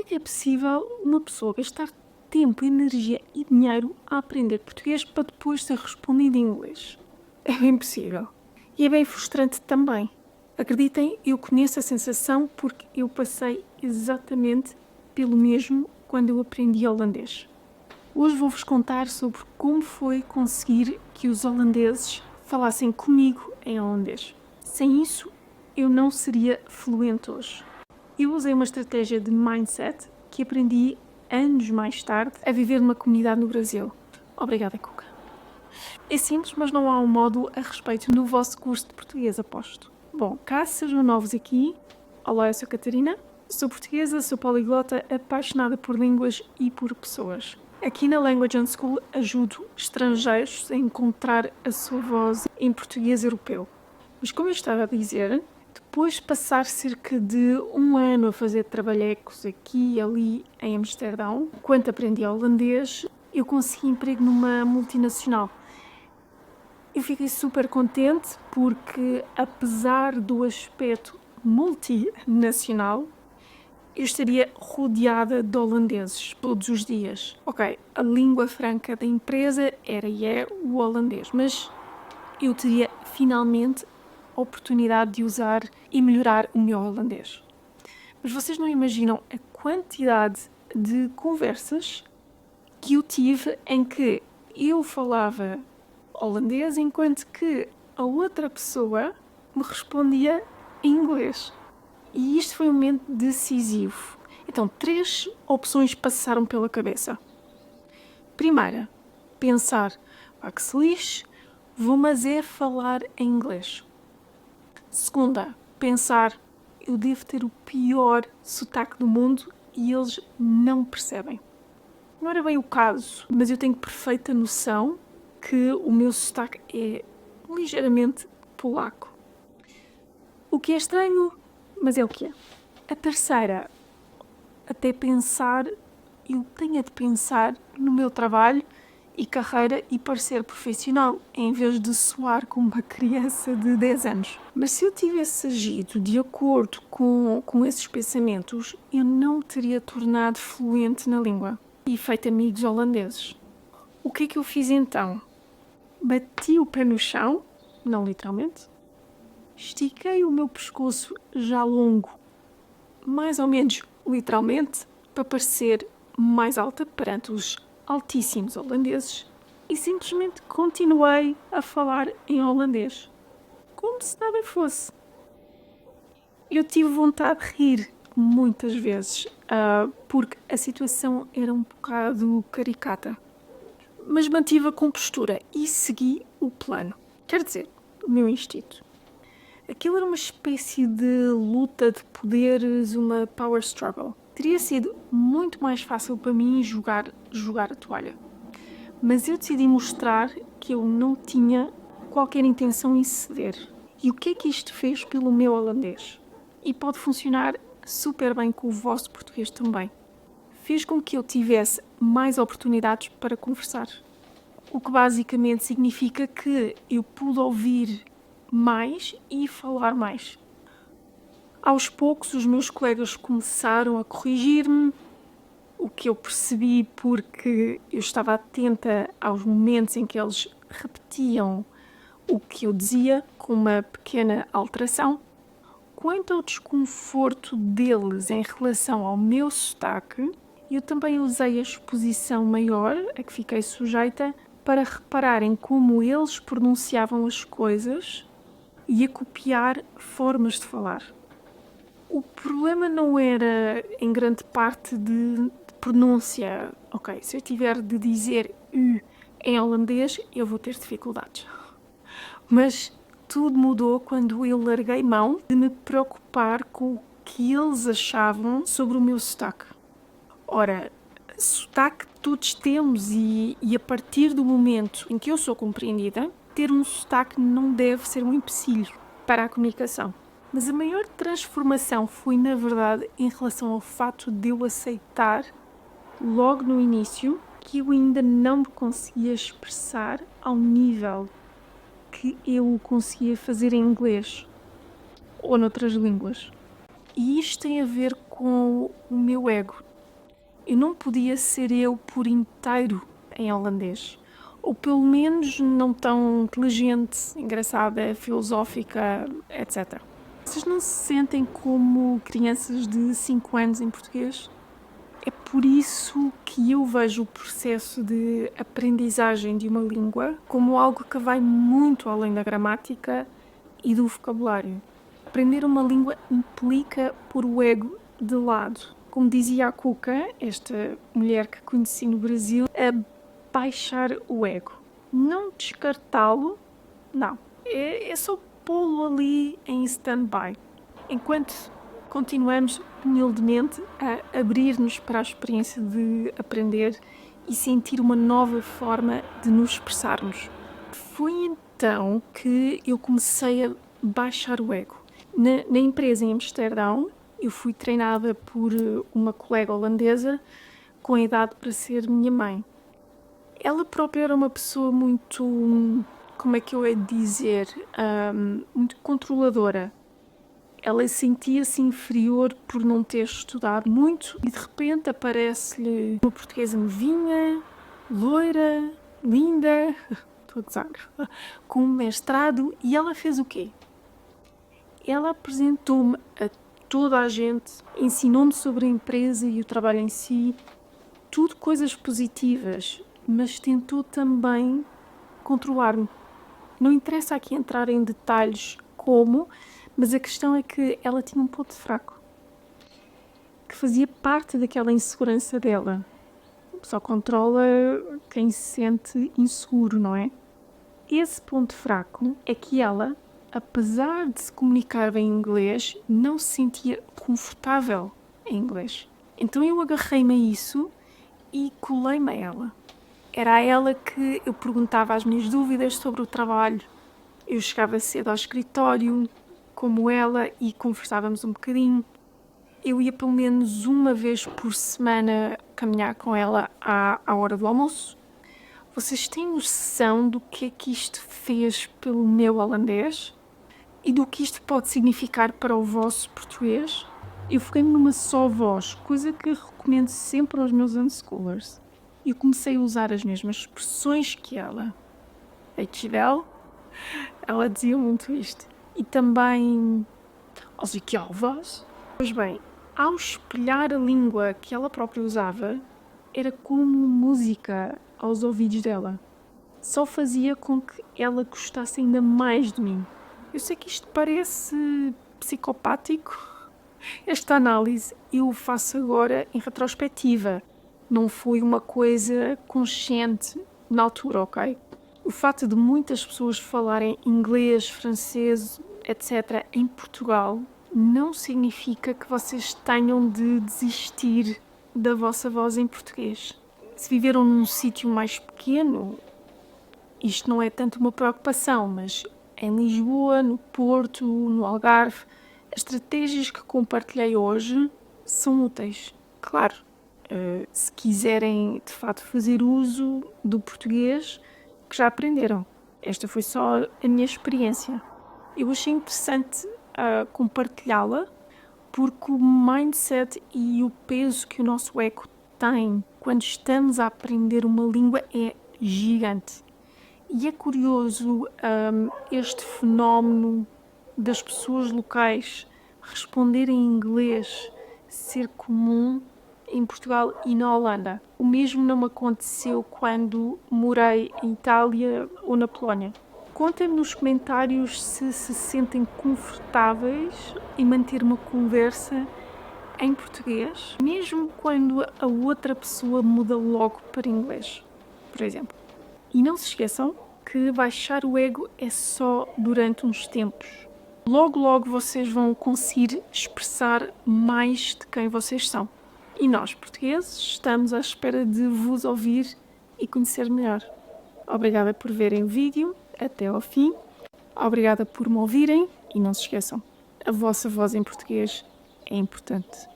é que é possível uma pessoa gastar tempo, energia e dinheiro a aprender português para depois ser respondido em inglês? É bem possível. E é bem frustrante também. Acreditem, eu conheço a sensação porque eu passei exatamente pelo mesmo quando eu aprendi holandês. Hoje vou-vos contar sobre como foi conseguir que os holandeses falassem comigo em holandês. Sem isso, eu não seria fluente hoje. Eu usei uma estratégia de mindset que aprendi anos mais tarde a viver numa comunidade no Brasil. Obrigada, Cuca. É simples, mas não há um módulo a respeito no vosso curso de português, aposto. Bom, caso sejam novos aqui, olá, eu sou Catarina, sou portuguesa, sou poliglota, apaixonada por línguas e por pessoas. Aqui na Language on School ajudo estrangeiros a encontrar a sua voz em português europeu. Mas como eu estava a dizer, depois de passar cerca de 1 ano a fazer trabalhecos aqui e ali em Amsterdão, enquanto aprendi holandês, eu consegui emprego numa multinacional. Eu fiquei super contente porque, apesar do aspecto multinacional, eu estaria rodeada de holandeses todos os dias. Ok, a língua franca da empresa era e é o holandês, mas eu teria finalmente a oportunidade de usar e melhorar o meu holandês. Mas vocês não imaginam a quantidade de conversas que eu tive em que eu falava holandês enquanto que a outra pessoa me respondia em inglês. E isto foi um momento decisivo. Então, 3 opções passaram pela cabeça. Primeira, pensar, que se lixe, vou mas é falar em inglês. Segunda, pensar, eu devo ter o pior sotaque do mundo e eles não percebem. Não era bem o caso, mas eu tenho perfeita noção que o meu sotaque é ligeiramente polaco. O que é estranho, mas é o que é. A terceira, até pensar, eu tenho de pensar no meu trabalho e carreira e parecer profissional, em vez de soar como uma criança de 10 anos. Mas se eu tivesse agido de acordo com esses pensamentos, eu não teria tornado fluente na língua e feito amigos holandeses. O que é que eu fiz então? Bati o pé no chão, não literalmente, estiquei o meu pescoço já longo, mais ou menos literalmente, para parecer mais alta perante os altíssimos holandeses e simplesmente continuei a falar em holandês, como se nada fosse. Eu tive vontade de rir muitas vezes, porque a situação era um bocado caricata. Mas mantive a compostura e segui o plano. Quer dizer, o meu instinto. Aquilo era uma espécie de luta de poderes, uma power struggle. Teria sido muito mais fácil para mim jogar a toalha. Mas eu decidi mostrar que eu não tinha qualquer intenção em ceder. E o que é que isto fez pelo meu holandês? E pode funcionar super bem com o vosso português também. Fez com que eu tivesse mais oportunidades para conversar. O que basicamente significa que eu pude ouvir mais e falar mais. Aos poucos, os meus colegas começaram a corrigir-me, o que eu percebi porque eu estava atenta aos momentos em que eles repetiam o que eu dizia, com uma pequena alteração. Quanto ao desconforto deles em relação ao meu sotaque, eu também usei a exposição maior a que fiquei sujeita para repararem como eles pronunciavam as coisas e a copiar formas de falar. O problema não era, em grande parte, de pronúncia. Ok, se eu tiver de dizer U em holandês, eu vou ter dificuldades. Mas tudo mudou quando eu larguei mão de me preocupar com o que eles achavam sobre o meu sotaque. Ora, sotaque todos temos e a partir do momento em que eu sou compreendida, ter um sotaque não deve ser um empecilho para a comunicação. Mas a maior transformação foi, na verdade, em relação ao fato de eu aceitar, logo no início, que eu ainda não me conseguia expressar ao nível que eu conseguia fazer em inglês ou noutras línguas. E isto tem a ver com o meu ego. Eu não podia ser eu por inteiro em holandês. Ou pelo menos não tão inteligente, engraçada, filosófica, etc. Vocês não se sentem como crianças de 5 anos em português? É por isso que eu vejo o processo de aprendizagem de uma língua como algo que vai muito além da gramática e do vocabulário. Aprender uma língua implica pôr o ego de lado. Como dizia a Cuca, esta mulher que conheci no Brasil, baixar o ego. Não descartá-lo, não. É só pô-lo ali em stand-by. Enquanto continuamos humildemente a abrir-nos para a experiência de aprender e sentir uma nova forma de nos expressarmos. Foi então que eu comecei a baixar o ego. Na empresa em Amsterdão, eu fui treinada por uma colega holandesa com a idade para ser minha mãe. Ela própria era uma pessoa muito, como é que eu ia dizer, muito controladora. Ela sentia-se inferior por não ter estudado muito e de repente aparece-lhe uma portuguesa novinha, loira, linda, estou a gozar, com um mestrado, e ela fez o quê? Ela apresentou-me a toda a gente, ensinou-me sobre a empresa e o trabalho em si, tudo coisas positivas, mas tentou também controlar-me. Não interessa aqui entrar em detalhes como, mas a questão é que ela tinha um ponto fraco, que fazia parte daquela insegurança dela. Só controla quem se sente inseguro, não é? Esse ponto fraco é que ela, apesar de se comunicar bem em inglês, não se sentia confortável em inglês. Então eu agarrei-me a isso e colei-me a ela. Era a ela que eu perguntava as minhas dúvidas sobre o trabalho. Eu chegava cedo ao escritório, como ela, e conversávamos um bocadinho. Eu ia pelo menos uma vez por semana caminhar com ela à hora do almoço. Vocês têm noção do que é que isto fez pelo meu holandês? E do que isto pode significar para o vosso português? Eu foquei-me numa só voz, coisa que recomendo sempre aos meus unschoolers. Eu comecei a usar as mesmas expressões que ela. Dankjewel. Ela dizia muito isto. E também als ik jou was. Pois bem, ao espelhar a língua que ela própria usava, era como música aos ouvidos dela. Só fazia com que ela gostasse ainda mais de mim. Eu sei que isto parece psicopático. Esta análise eu faço agora em retrospectiva. Não foi uma coisa consciente na altura, ok? O fato de muitas pessoas falarem inglês, francês, etc. em Portugal não significa que vocês tenham de desistir da vossa voz em português. Se viveram num sítio mais pequeno, isto não é tanto uma preocupação, mas em Lisboa, no Porto, no Algarve, as estratégias que compartilhei hoje são úteis. Claro, se quiserem de facto fazer uso do português que já aprenderam. Esta foi só a minha experiência. Eu achei interessante compartilhá-la porque o mindset e o peso que o nosso ego tem quando estamos a aprender uma língua é gigante. E é curioso este fenómeno das pessoas locais responderem em inglês ser comum em Portugal e na Holanda. O mesmo não me aconteceu quando morei em Itália ou na Polónia. Contem-me nos comentários se se sentem confortáveis em manter uma conversa em português, mesmo quando a outra pessoa muda logo para inglês, por exemplo. E não se esqueçam que baixar o ego é só durante uns tempos. Logo, logo vocês vão conseguir expressar mais de quem vocês são. E nós, portugueses, estamos à espera de vos ouvir e conhecer melhor. Obrigada por verem o vídeo até ao fim. Obrigada por me ouvirem e não se esqueçam, a vossa voz em português é importante.